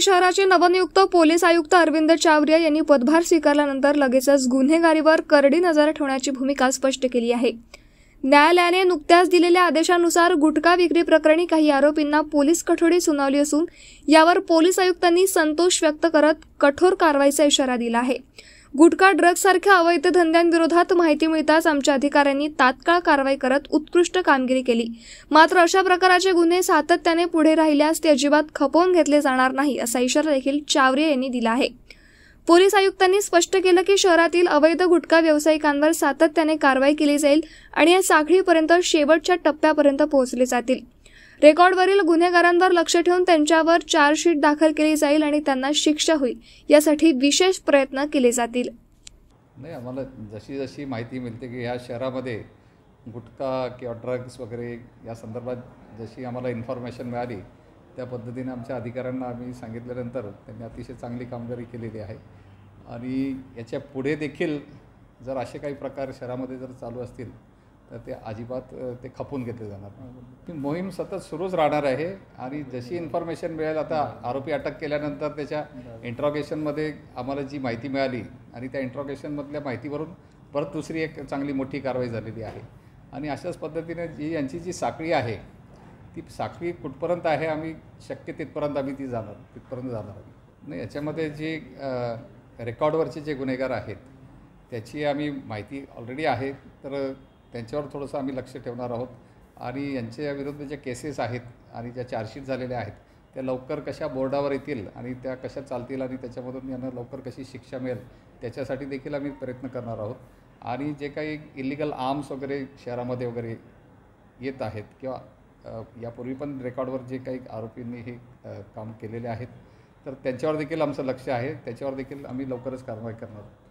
शहराचे नवनियुक्त पोलीस आयुक्त अरविंद चावरिया यांनी पदभार स्वीकारल्यानंतर लगेचच गुन्हेगारीवर करडी नजर ठेवण्याची भूमिका स्पष्ट केली आहे। न्यायालयाने नुकत्याच दिलेल्या आदेशानुसार गुटखा विक्री प्रकरणी काही आरोपींना पोलीस कोठडी सुनावली असून यावर पोलीस आयुक्तांनी संतोष व्यक्त करत कठोर कारवाईचा इशारा दिला आहे। गुटखा ड्रग्ज सारख्या अवैध धंद्यांविरोधात माहिती मिळताच आमच्या अधिकाऱ्यांनी तात्काळ कारवाई करत उत्कृष्ट कामगिरी केली। मात्र अशा प्रकारचे गुन्हे सातत्याने पुढे राहिल्यास ते अजिबात खपवून घेतले जाणार नाही असा इशारा देखील चावरिया यांनी दिला आहे। पोलीस आयुक्तांनी स्पष्ट केलं की शहरातील अवैध गुटखा व्यावसायिकांवर सातत्याने कारवाई केली जाईल आणि या साखळीपर्यंत शेवटच्या टप्प्यापर्यंत पोहोचले जातील। रेकॉर्डवरील गुन्हेगारांवर लक्ष ठेवून त्यांच्यावर चार्जशीट दाखल केली जाईल आणि त्यांना शिक्षा होईल यासाठी विशेष प्रयत्न केले जातील। नाही, आम्हाला जशी जशी माहिती मिळते की या शहरामध्ये गुटखा किंवा ड्रग्स वगैरे या संदर्भात जशी आम्हाला इन्फॉर्मेशन मिळाली त्या पद्धतीने आमच्या अधिकाऱ्यांना आम्ही सांगितल्यानंतर त्यांनी अतिशय चांगली कामगिरी केलेली आहे आणि याच्या पुढे देखील जर असे काही प्रकार शहरामध्ये जर चालू असतील तर ते अजिबात ते खपून घेतले जाणार नाही। ही मोहीम सतत सुरूच राहणार आहे आणि जशी इन्फॉर्मेशन मिळेल, आता आरोपी अटक केल्यानंतर त्याच्या इंट्रॉगेशनमध्ये आम्हाला जी माहिती मिळाली आणि त्या इंट्रॉगेशनमधल्या माहितीवरून परत दुसरी एक चांगली मोठी कारवाई झालेली आहे आणि अशाच पद्धतीने यांची जी साखळी आहे ती साखळी कुठपर्यंत आहे आम्ही शक्य तिथपर्यंत आम्ही तिथपर्यंत जाणार नाही। याच्यामध्ये जे रेकॉर्डवरचे जे गुन्हेगार आहेत त्याची आम्ही माहिती ऑलरेडी आहे, तर त्यांच्यावर थोडंसं आम्ही लक्ष ठेवणार आहोत आणि यांच्या विरुद्ध ज्या केसेस आहेत आणि ज्या चार्जशीट झालेल्या आहेत त्या लवकर कशा बोर्डावर येतील आणि त्या कशा चालतील आणि त्याच्यामधून यांना लवकर कशी शिक्षा मिळेल त्याच्यासाठी देखील आम्ही प्रयत्न करणार आहोत। आणि जे काही इलिगल आर्म्स वगैरे शहरामध्ये वगैरे येत आहेत किंवा यापूर्वी पण रेकॉर्डवर जे काही आरोपींनी हे काम केलेले आहेत तर त्यांच्यावर देखील आमचं लक्ष आहे, त्याच्यावर देखील आम्ही लवकरच कारवाई करणार आहोत।